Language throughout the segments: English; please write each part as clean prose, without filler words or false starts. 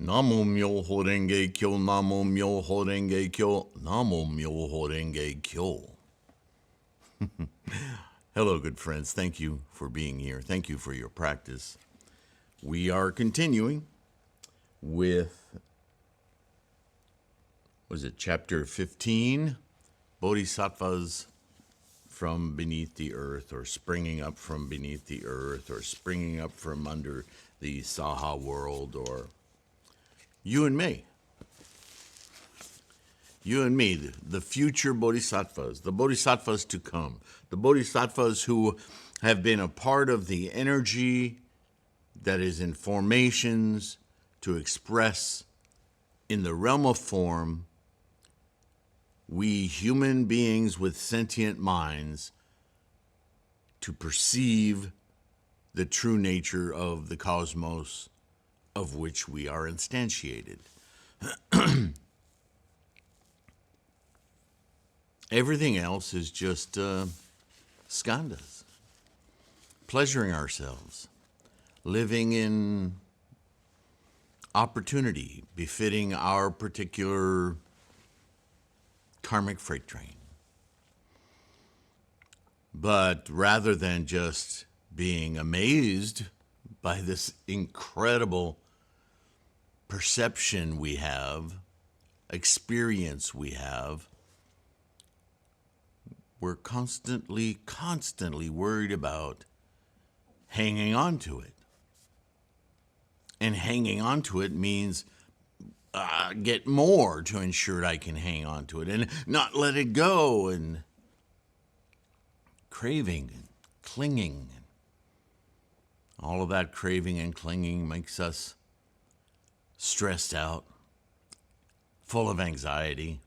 Namo Myoho Renge Kyo, Namo Myoho Renge Kyo, Namo Myoho Renge Kyo. Hello, good friends. Thank you for being here. Thank you for your practice. We are continuing with, chapter 15, Bodhisattvas from beneath the earth, or springing up from beneath the earth, or springing up from under the Saha world, or you and me. You and me, the future bodhisattvas, the bodhisattvas to come, the bodhisattvas who have been a part of the energy that is in formations to express in the realm of form we human beings with sentient minds to perceive the true nature of the cosmos of which we are instantiated. Everything else is just skandhas, pleasuring ourselves, living in opportunity befitting our particular karmic freight train. But rather than just being amazed by this incredible perception we have, experience we have, we're constantly worried about hanging on to it. And hanging on to it means get more to ensure I can hang on to it and not let it go, and craving and clinging. All of that craving and clinging makes us stressed out, full of anxiety.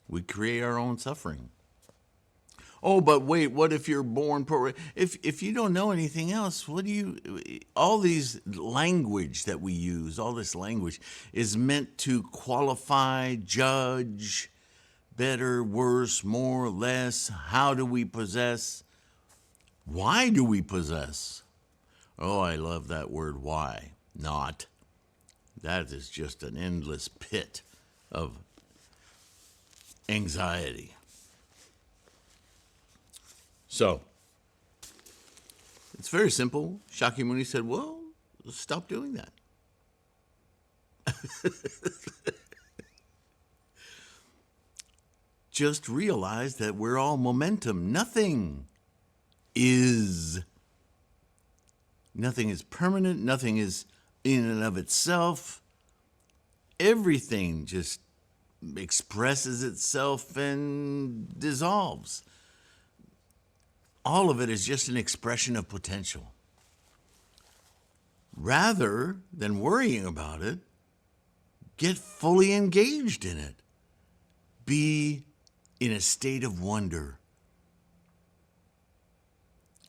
We create our own suffering. Oh, but wait, what if you're born poor? If you don't know anything else, all these language that we use, all this language is meant to qualify, judge, better, worse, more, less. How do we possess? Why do we possess? Oh, I love that word, why. Not. That is just an endless pit of anxiety. So, it's very simple. Shakyamuni said, well, stop doing that. Just realize that we're all momentum. Nothing is permanent. Nothing is in and of itself. Everything just expresses itself and dissolves. All of it is just an expression of potential. Rather than worrying about it, get fully engaged in it. Be in a state of wonder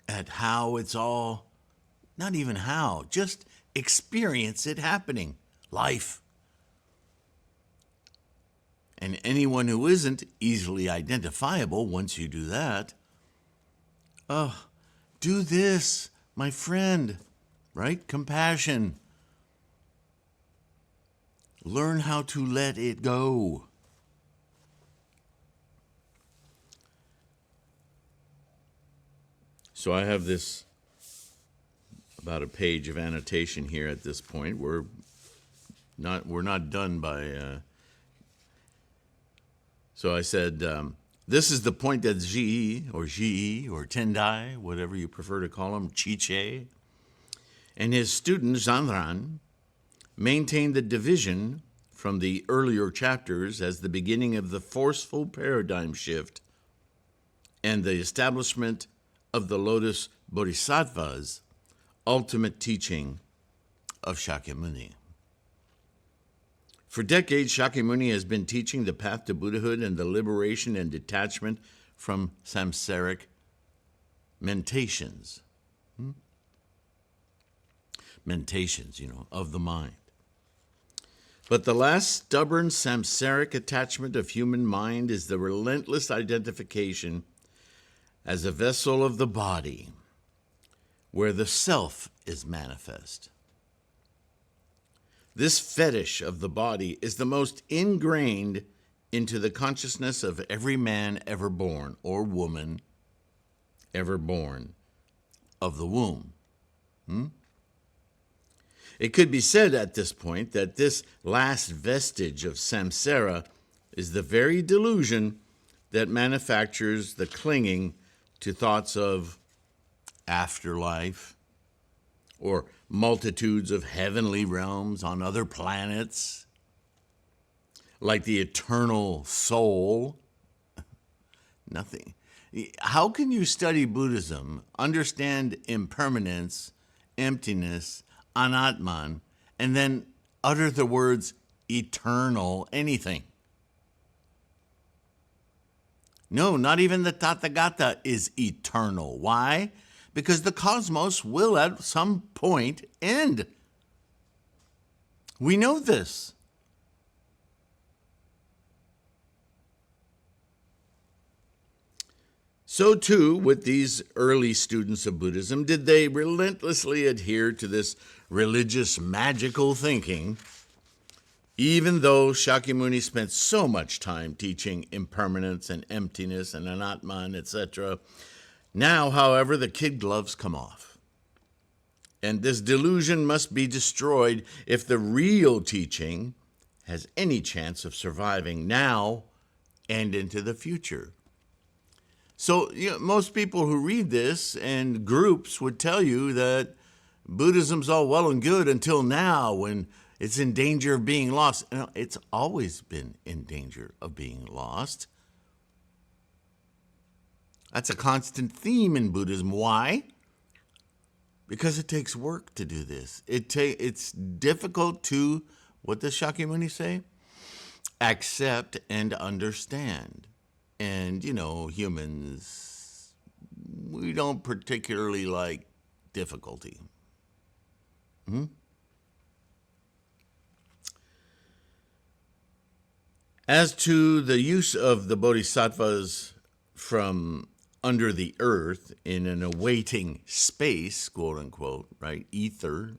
at how it's all, not even how, just experience it happening. Life. And anyone who isn't easily identifiable, once you do that, do this, my friend, right? Compassion. Learn how to let it go. So I have this, about a page of annotation here at this point. We're not done by, so I said, this is the point that Ji or Tendai, whatever you prefer to call him, Chiche, and his student Zanran maintained the division from the earlier chapters as the beginning of the forceful paradigm shift and the establishment of the Lotus Bodhisattvas' ultimate teaching of Shakyamuni. For decades, Shakyamuni has been teaching the path to Buddhahood and the liberation and detachment from samsaric mentations. Mentations, of the mind. But the last stubborn samsaric attachment of human mind is the relentless identification as a vessel of the body, where the self is manifest. This fetish of the body is the most ingrained into the consciousness of every man ever born, or woman ever born of the womb. It could be said at this point that this last vestige of samsara is the very delusion that manufactures the clinging to thoughts of afterlife, or multitudes of heavenly realms on other planets, like the eternal soul. Nothing. How can you study Buddhism, understand impermanence, emptiness, anatman, and then utter the words eternal anything? No, not even the Tathagata is eternal. Why? Because the cosmos will at some point end. We know this. So too, with these early students of Buddhism, did they relentlessly adhere to this religious magical thinking, even though Shakyamuni spent so much time teaching impermanence and emptiness and anatman, etc. Now, however, the kid gloves come off. And this delusion must be destroyed if the real teaching has any chance of surviving now and into the future. So, most people who read this and groups would tell you that Buddhism's all well and good until now, when it's in danger of being lost. It's always been in danger of being lost. That's a constant theme in Buddhism. Why? Because it takes work to do this. It's difficult to, what does Shakyamuni say? Accept and understand. And, humans, we don't particularly like difficulty. As to the use of the Bodhisattvas from under the earth in an awaiting space, quote unquote, right, ether,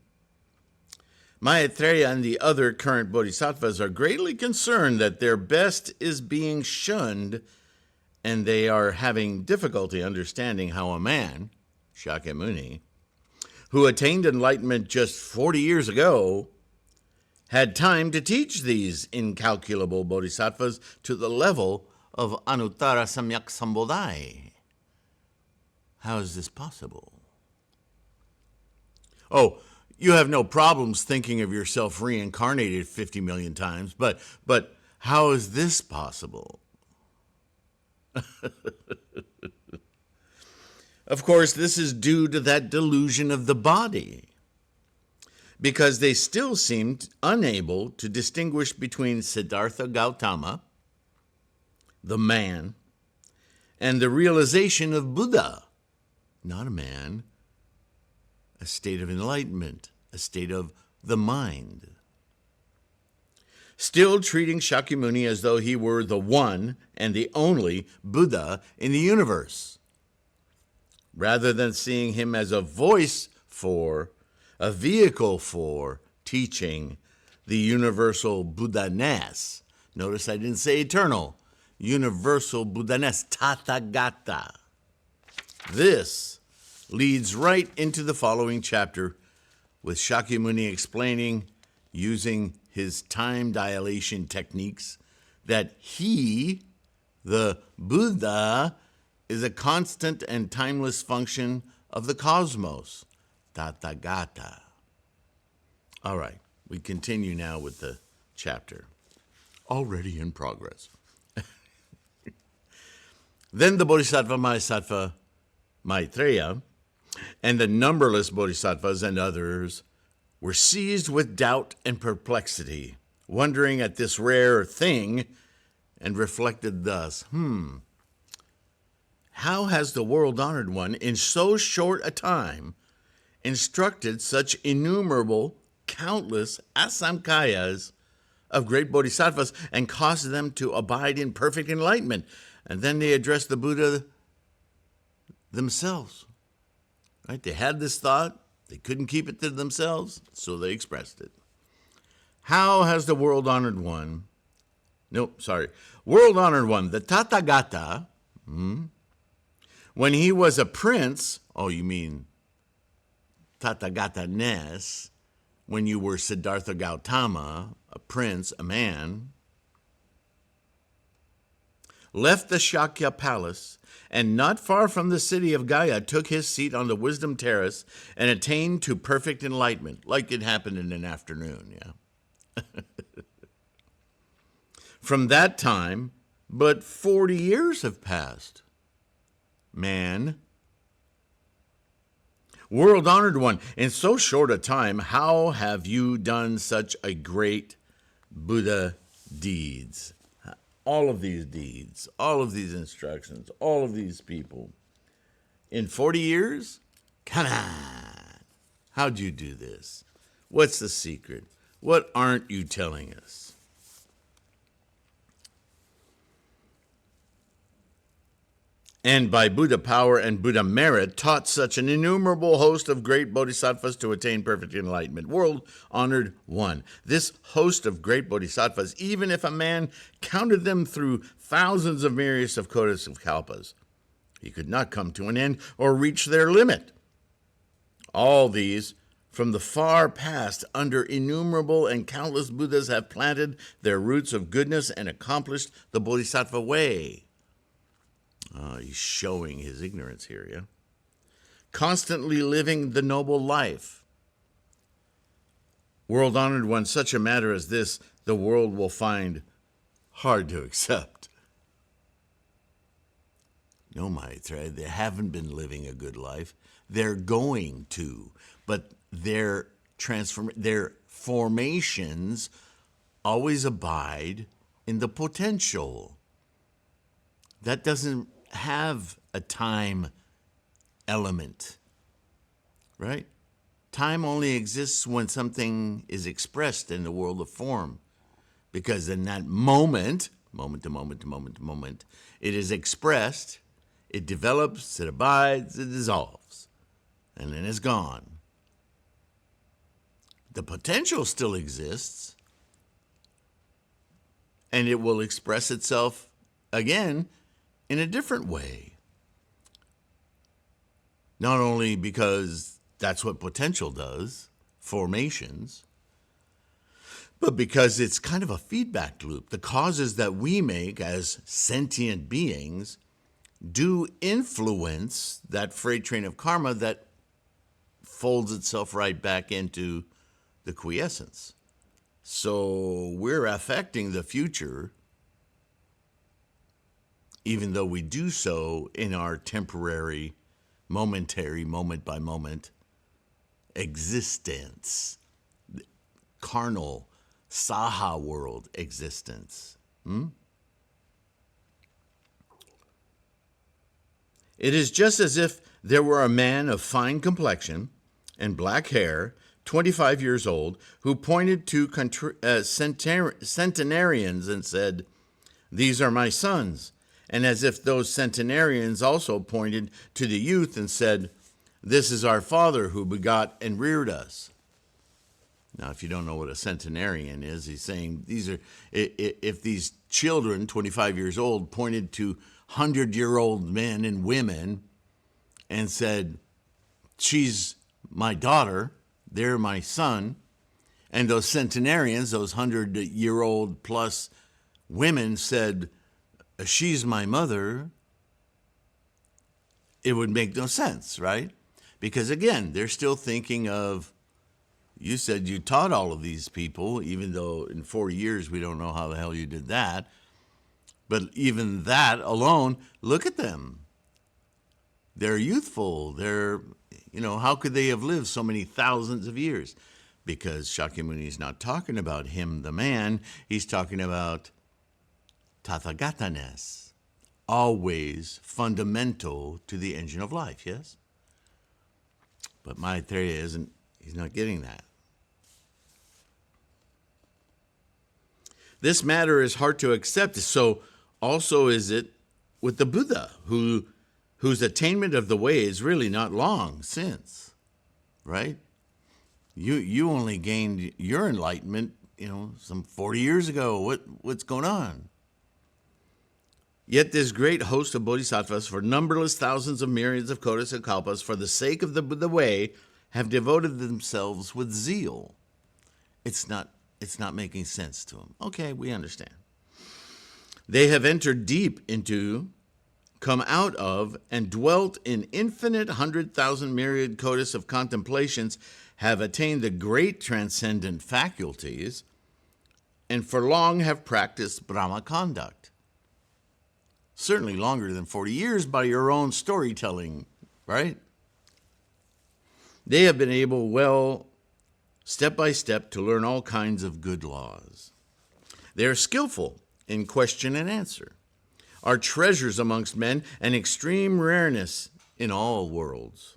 Maitreya and the other current Bodhisattvas are greatly concerned that their best is being shunned, and they are having difficulty understanding how a man, Shakyamuni, who attained enlightenment just 40 years ago, had time to teach these incalculable bodhisattvas to the level of Anuttara Samyak Sambodhai. How is this possible? Oh, you have no problems thinking of yourself reincarnated 50 million times, but how is this possible? Of course, this is due to that delusion of the body, because they still seemed unable to distinguish between Siddhartha Gautama, the man, and the realization of Buddha, not a man, a state of enlightenment, a state of the mind. Still treating Shakyamuni as though he were the one and the only Buddha in the universe, rather than seeing him as a voice for, a vehicle for teaching the universal Buddha-ness. Notice I didn't say eternal. Universal Buddha-ness, Tathagata. This leads right into the following chapter, with Shakyamuni explaining, using his time dilation techniques, that he, the Buddha, is a constant and timeless function of the cosmos, Tathagata. All right, we continue now with the chapter. Already in progress. Then the Bodhisattva Maitreya and the numberless bodhisattvas and others were seized with doubt and perplexity, wondering at this rare thing, and reflected thus, how has the world-honored one in so short a time instructed such innumerable, countless asamkayas of great bodhisattvas and caused them to abide in perfect enlightenment? And then they address the Buddha themselves. Right? They had this thought, They couldn't keep it to themselves, so they expressed it. How has the world-honored one, world-honored one, the Tathagata, when he was a prince, you mean Tathagata-ness, when you were Siddhartha Gautama, a prince, a man, left the Shakya palace, and not far from the city of Gaya took his seat on the wisdom terrace and attained to perfect enlightenment, like it happened in an afternoon, From that time, but 40 years have passed. Man, world-honored one, in so short a time, how have you done such a great Buddha deeds? All of these deeds, all of these instructions, all of these people. In 40 years? Come on. How'd you do this? What's the secret? What aren't you telling us? And by Buddha power and Buddha merit, taught such an innumerable host of great bodhisattvas to attain perfect enlightenment. World-honored one. This host of great bodhisattvas, even if a man counted them through thousands of myriads of kotis of kalpas, he could not come to an end or reach their limit. All these, from the far past, under innumerable and countless Buddhas, have planted their roots of goodness and accomplished the bodhisattva way. He's showing his ignorance here, Constantly living the noble life. World-honored one, such a matter as this, the world will find hard to accept. No, Maitreya, they haven't been living a good life. They're going to, but their formations always abide in the potential. That doesn't have a time element, right? Time only exists when something is expressed in the world of form, because in that moment to moment, it is expressed, it develops, it abides, it dissolves, and then it's gone. The potential still exists, and it will express itself again in a different way. Not only because that's what potential does, formations, but because it's kind of a feedback loop. The causes that we make as sentient beings do influence that freight train of karma that folds itself right back into the quiescence. So we're affecting the future, even though we do so in our temporary, momentary, moment-by-moment existence, carnal, saha world existence. It is just as if there were a man of fine complexion and black hair, 25 years old, who pointed to centenarians and said, "These are my sons." And as if those centenarians also pointed to the youth and said, "This is our father who begot and reared us." Now, if you don't know what a centenarian is, he's saying if these children, 25 years old, pointed to 100-year-old men and women and said, "She's my daughter, they're my son," and those centenarians, those 100-year-old plus women said, "She's my mother," it would make no sense, right? Because again, they're still thinking of, you said you taught all of these people, even though in 4 years we don't know how the hell you did that. But even that alone, look at them. They're youthful. How could they have lived so many thousands of years? Because Shakyamuni is not talking about him, the man. He's talking about Tathagata-ness, always fundamental to the engine of life, yes? But Maitreya he's not getting that. This matter is hard to accept, so also is it with the Buddha, whose attainment of the way is really not long since, right? You only gained your enlightenment, some 40 years ago. What's going on? Yet this great host of bodhisattvas, for numberless thousands of myriads of kotis and kalpas, for the sake of the Buddha way, have devoted themselves with zeal. It's not making sense to them. Okay, we understand. They have entered deep into, come out of, and dwelt in infinite 100,000 myriad kotis of contemplations, have attained the great transcendent faculties, and for long have practiced Brahma conduct. Certainly longer than 40 years by your own storytelling, right? They have been able well, step by step, to learn all kinds of good laws. They are skillful in question and answer, are treasures amongst men, and extreme rareness in all worlds.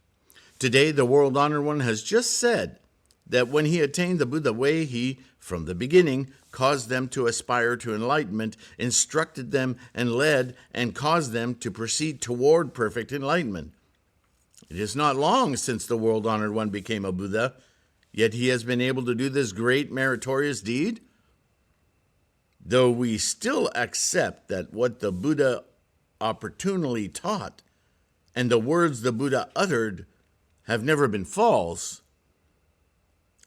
Today, the world-honored one has just said that when he attained the Buddha way, he, from the beginning, caused them to aspire to enlightenment, instructed them and led, and caused them to proceed toward perfect enlightenment. It is not long since the world-honored one became a Buddha, yet he has been able to do this great meritorious deed. Though we still accept that what the Buddha opportunely taught and the words the Buddha uttered have never been false,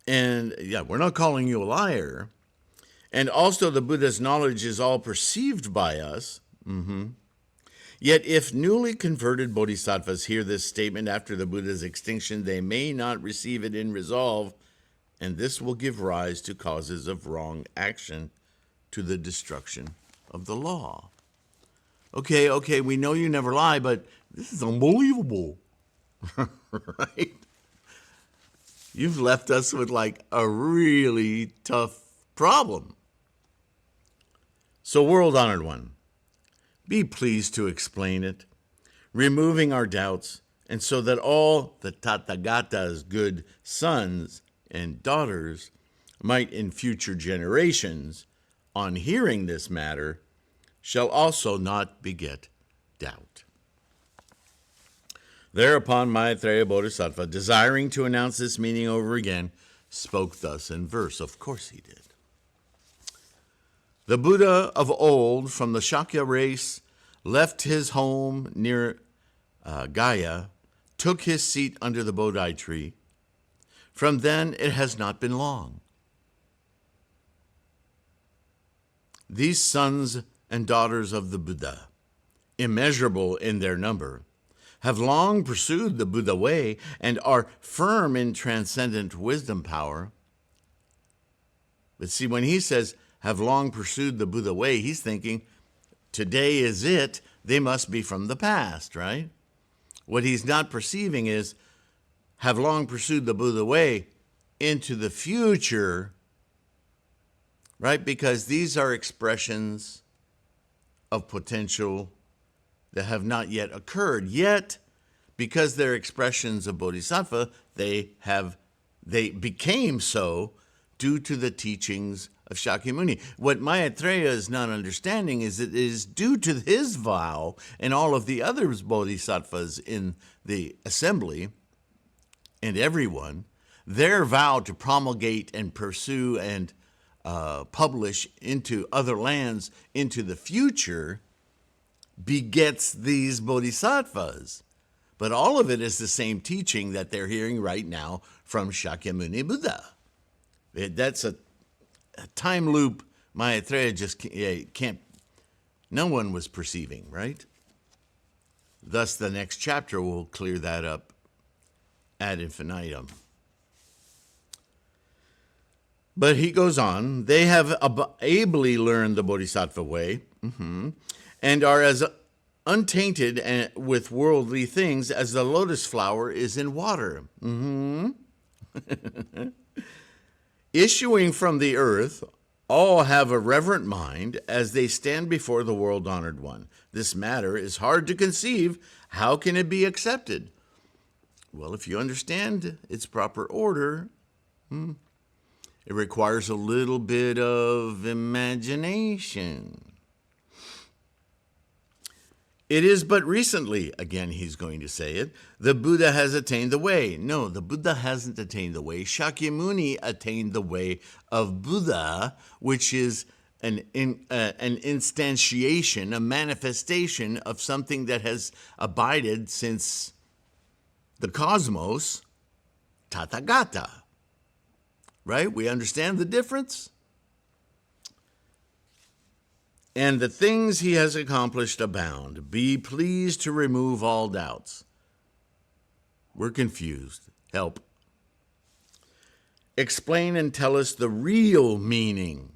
and we're not calling you a liar, and also the Buddha's knowledge is all perceived by us, yet if newly converted bodhisattvas hear this statement after the Buddha's extinction, they may not receive it in resolve, and this will give rise to causes of wrong action, to the destruction of the law. Okay, we know you never lie, but this is unbelievable, right? You've left us with like a really tough problem. So, world-honored one, be pleased to explain it, removing our doubts, and so that all the Tathagata's good sons and daughters might in future generations, on hearing this matter, shall also not beget doubt. Thereupon Maitreya Bodhisattva, desiring to announce this meaning over again, spoke thus in verse. Of course he did. The Buddha of old from the Shakya race left his home near Gaya, took his seat under the Bodhi tree. From then it has not been long. These sons and daughters of the Buddha, immeasurable in their number, have long pursued the Buddha way and are firm in transcendent wisdom power. But see, when he says, have long pursued the Buddha way, he's thinking, today is it, they must be from the past, right? What he's not perceiving is, have long pursued the Buddha way into the future, right? Because these are expressions of potential that have not yet occurred. Yet, because they're expressions of bodhisattva, they became so due to the teachings of Shakyamuni. What Maitreya is not understanding is it is due to his vow and all of the other bodhisattvas in the assembly and everyone, their vow to promulgate and pursue and publish into other lands into the future begets these bodhisattvas. But all of it is the same teaching that they're hearing right now from Shakyamuni Buddha. That's a time loop Maitreya just can't, no one was perceiving, right? Thus, the next chapter will clear that up ad infinitum. But he goes on, they have ably learned the bodhisattva way, and are as untainted with worldly things as the lotus flower is in water. Issuing from the earth, all have a reverent mind as they stand before the world-honored one. This matter is hard to conceive. How can it be accepted? Well, if you understand its proper order, it requires a little bit of imagination. It is but recently, again he's going to say it, the Buddha has attained the way. No, the Buddha hasn't attained the way. Shakyamuni attained the way of Buddha, which is an instantiation, a manifestation of something that has abided since the cosmos, Tathagata. Right? We understand the difference? And the things he has accomplished abound. Be pleased to remove all doubts. We're confused. Help. Explain and tell us the real meaning.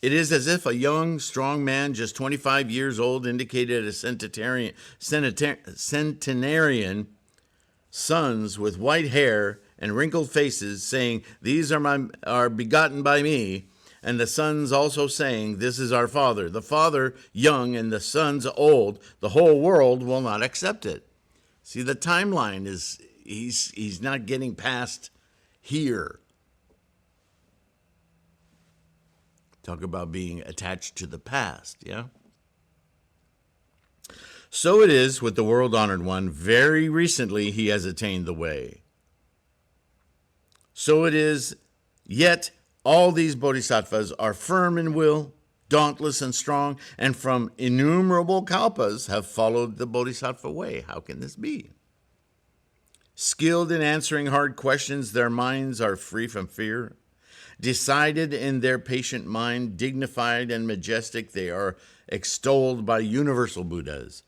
It is as if a young, strong man, just 25 years old, indicated a centenarian sons with white hair and wrinkled faces, saying, "These are begotten by me," and the sons also saying, "This is our father." The father young and the sons old, the whole world will not accept it. See, the timeline is, he's not getting past here. Talk about being attached to the past, yeah? So it is with the world-honored one. Very recently he has attained the way. So it is, yet all these bodhisattvas are firm in will, dauntless and strong, and from innumerable kalpas have followed the bodhisattva way. How can this be? Skilled in answering hard questions, their minds are free from fear. Decided in their patient mind, dignified and majestic, they are extolled by universal Buddhas.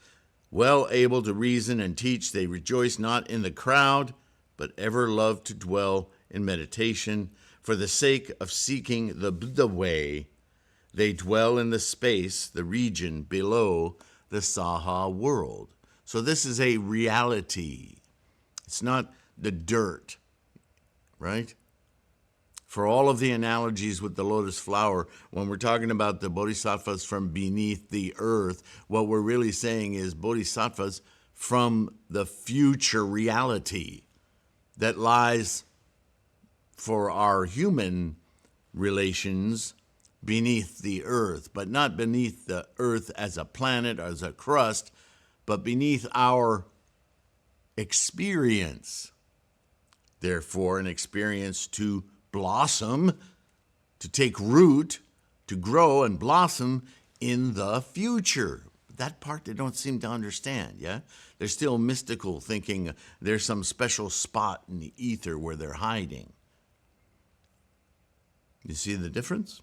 Well able to reason and teach, they rejoice not in the crowd, but ever love to dwell in meditation. For the sake of seeking the Buddha way, they dwell in the space, the region below the Saha world. So this is a reality. It's not the dirt, right? For all of the analogies with the lotus flower, when we're talking about the bodhisattvas from beneath the earth, what we're really saying is bodhisattvas from the future reality that lies for our human relations beneath the earth, but not beneath the earth as a planet or as a crust, but beneath our experience. Therefore, an experience to blossom, to take root, to grow and blossom in the future. That part they don't seem to understand, yeah? They're still mystical, thinking there's some special spot in the ether where they're hiding. You see the difference?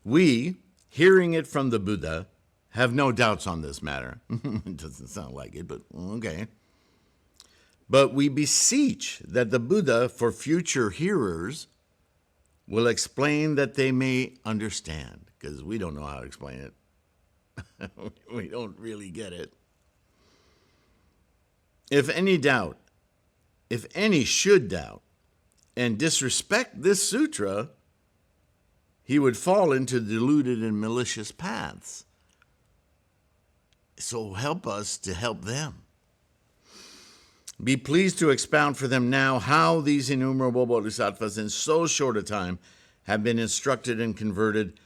We, hearing it from the Buddha, have no doubts on this matter. It doesn't sound like it, but okay. But we beseech that the Buddha, for future hearers, will explain that they may understand, because we don't know how to explain it. We don't really get it. If any doubt, if any should doubt and disrespect this sutra, he would fall into deluded and malicious paths. So help us to help them. Be pleased to expound for them now how these innumerable bodhisattvas in so short a time have been instructed and converted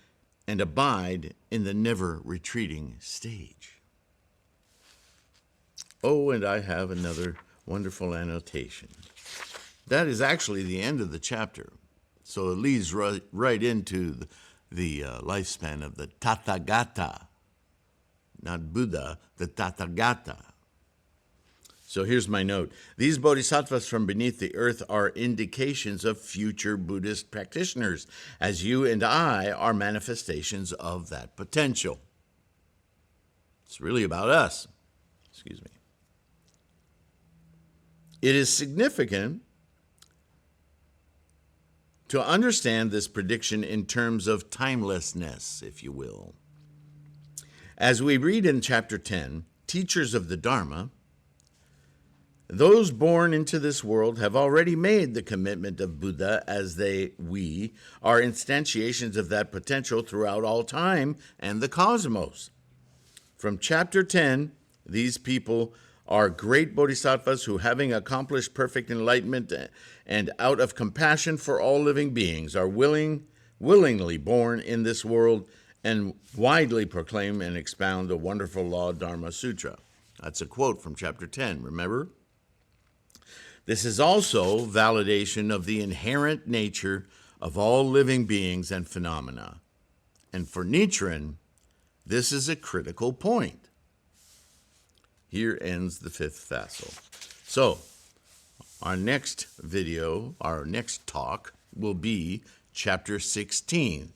and abide in the never retreating stage. Oh, and I have another wonderful annotation. That is actually the end of the chapter. So it leads right into the lifespan of the Tathagata, not Buddha, the Tathagata. So here's my note. These bodhisattvas from beneath the earth are indications of future Buddhist practitioners, as you and I are manifestations of that potential. It's really about us. Excuse me. It is significant to understand this prediction in terms of timelessness, if you will. As we read in chapter 10, teachers of the Dharma, those born into this world have already made the commitment of Buddha as we are instantiations of that potential throughout all time and the cosmos. From chapter 10, these people are great bodhisattvas who, having accomplished perfect enlightenment and out of compassion for all living beings, are willing willingly born in this world and widely proclaim and expound the wonderful Lotus Dharma Sutra. That's a quote from chapter 10, remember? This is also validation of the inherent nature of all living beings and phenomena. And for Nichiren, this is a critical point. Here ends the fifth facile. So, our next video, our next talk, will be chapter 16,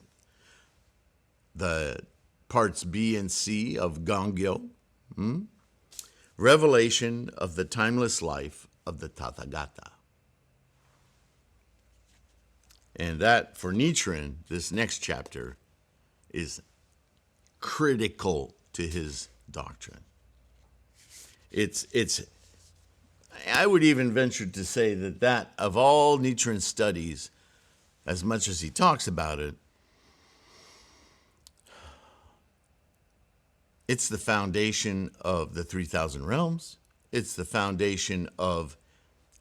the parts B and C of Gangyo, revelation of the timeless life of the Tathagata. And that, for Nichiren, this next chapter is critical to his doctrine. I would even venture to say that of all Nichiren's studies, as much as he talks about it, it's the foundation of the 3,000 realms. It's the foundation of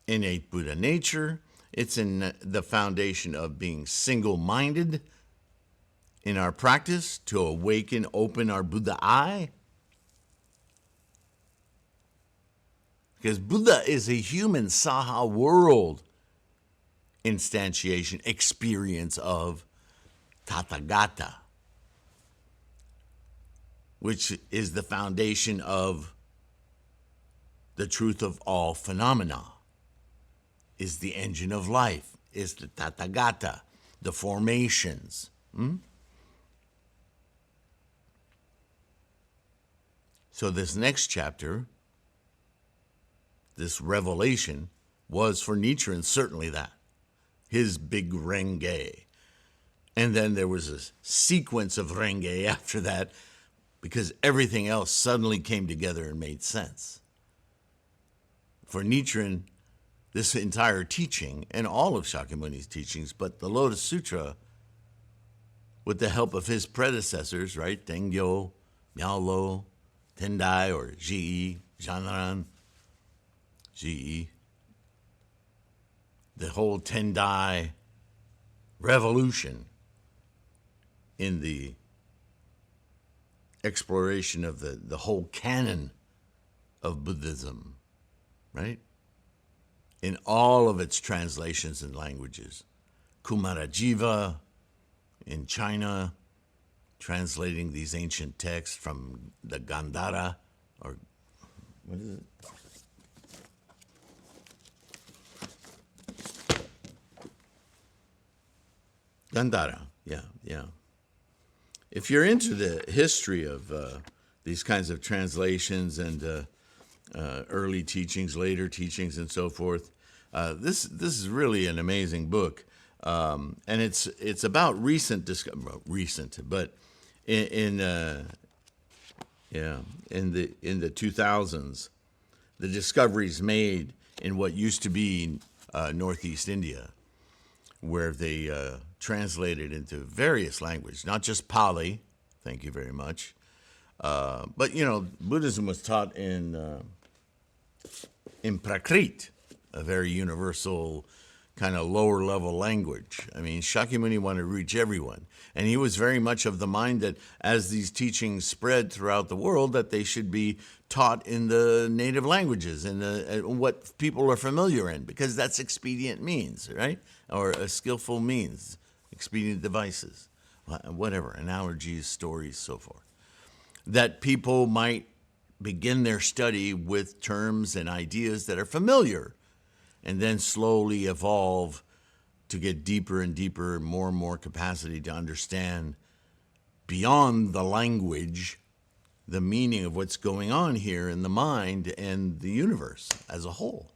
innate Buddha nature. It's in the foundation of being single-minded in our practice to awaken, open our Buddha eye. Because Buddha is a human Saha world instantiation, experience of Tathagata, which is the foundation of the truth of all phenomena, is the engine of life, is the Tathagata, the formations. So this next chapter, this revelation, was for Nichiren certainly that, his big renge. And then there was a sequence of renge after that, because everything else suddenly came together and made sense. For Nichiren, this entire teaching, and all of Shakyamuni's teachings, but the Lotus Sutra, with the help of his predecessors, right, Tengyo, Miaolo, Tendai, or Ji, Janran, Ji, the whole Tendai revolution in the exploration of the whole canon of Buddhism, right? In all of its translations and languages. Kumarajiva in China, translating these ancient texts from the Gandhara, or what is it? Gandhara, yeah. If you're into the history of these kinds of translations and early teachings, later teachings, and so forth, this is really an amazing book, and it's about recent but in the 2000s, the discoveries made in what used to be Northeast India, where they translated into various languages, not just Pali, thank you very much, but Buddhism was taught in Prakrit, a very universal kind of lower level language. I mean, Shakyamuni wanted to reach everyone, and he was very much of the mind that as these teachings spread throughout the world, that they should be taught in the native languages and what people are familiar in, because that's expedient means, right? Or a skillful means, expedient devices, whatever, analogies, stories, so forth. That people might begin their study with terms and ideas that are familiar, and then slowly evolve to get deeper and deeper, more and more capacity to understand beyond the language the meaning of what's going on here in the mind and the universe as a whole.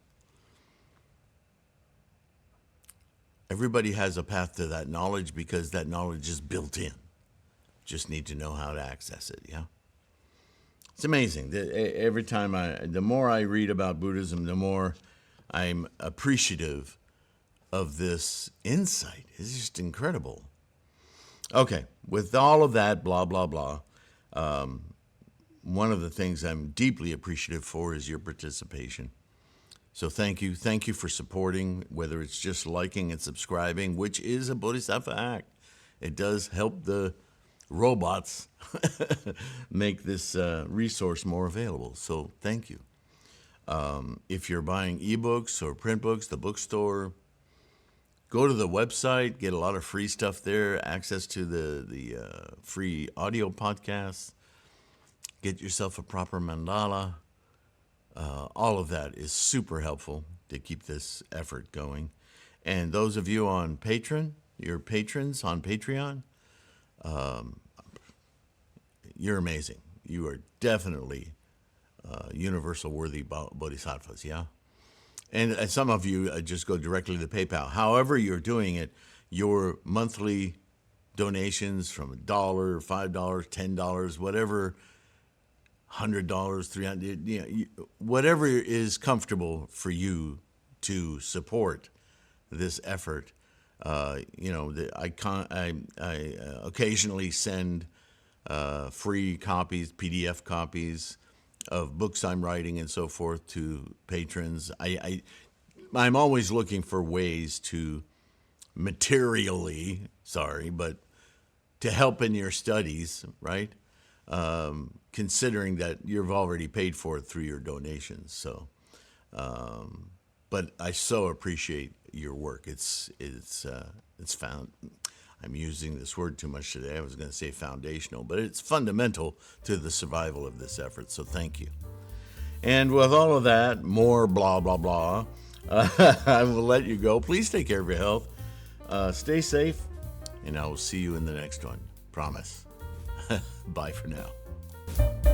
Everybody has a path to that knowledge because that knowledge is built in. Just need to know how to access it, yeah? It's amazing. Every time the more I read about Buddhism, the more I'm appreciative of this insight. It's just incredible. Okay, with all of that, blah, blah, blah, one of the things I'm deeply appreciative for is your participation. So thank you. Thank you for supporting, whether it's just liking and subscribing, which is a Bodhisattva act. it does help the robots make this resource more available. So thank you. If you're buying ebooks or print books, the bookstore, go to the website, get a lot of free stuff there, access to the free audio podcasts, get yourself a proper mandala. All of that is super helpful to keep this effort going. And those of you on Patreon, your patrons on Patreon, you're amazing. You are definitely universal worthy bodhisattvas, yeah? And some of you just go directly to PayPal. However you're doing it, your monthly donations from $1, $5, $10, whatever, $100, $300, whatever is comfortable for you to support this effort. I occasionally send free copies, PDF copies of books I'm writing and so forth to patrons. I'm always looking for ways to materially, but to help in your studies, right? Considering that you've already paid for it through your donations. So, but I so appreciate your work. It's found. I'm using this word too much today. I was going to say foundational, but it's fundamental to the survival of this effort. So thank you. And with all of that, more blah, blah, blah, I will let you go. Please take care of your health. Stay safe, and I will see you in the next one. Promise. Bye for now.